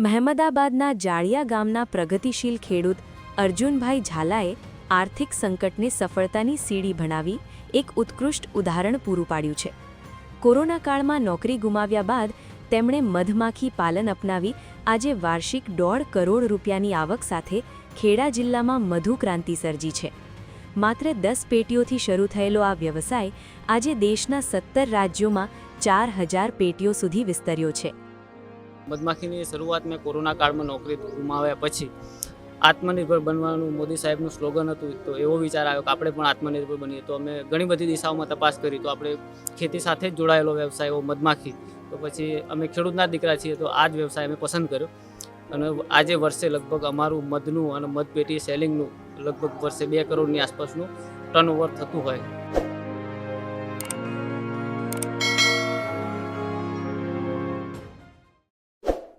મહેમદાબાદના જાળિયા ગામના પ્રગતિશીલ ખેડૂત અર્જુનભાઈ ઝાલાએ આર્થિક સંકટને સફળતાની સીડી બનાવી એક ઉત્કૃષ્ટ ઉદાહરણ પૂરું પાડ્યું છે. કોરોના કાળમાં નોકરી ગુમાવ્યા બાદ તેમણે મધમાખી પાલન અપનાવી આજે વાર્ષિક 1.5 કરોડ રૂપિયાની આવક સાથે ખેડા જિલ્લામાં મધુક્રાંતિ સર્જી છે. માત્ર 10 પેટીઓથી શરૂ થયેલો આ વ્યવસાય આજે દેશના 17 રાજ્યોમાં 4000 પેટીઓ સુધી વિસ્તર્યો છે. મધમાખીની શરૂઆત મેં કોરોના કાળમાં નોકરી ગુમાવ્યા પછી આત્મનિર્ભર બનવાનું મોદી સાહેબનું સ્લોગન હતું. તો એવો વિચાર આવ્યો કે આપણે પણ આત્મનિર્ભર બનીએ. તો અમે ઘણી બધી દિશાઓમાં તપાસ કરી. તો આપણે ખેતી સાથે જ જોડાયેલો વ્યવસાય એવો મધમાખી. તો પછી અમે ખેડૂતના દીકરા છીએ તો આ જ વ્યવસાય અમે પસંદ કર્યો અને આજે વર્ષે લગભગ અમારું મધનું અને મધપેટી સેલિંગનું લગભગ વર્ષે 2 કરોડની આસપાસનું ટર્નઓવર થતું હોય.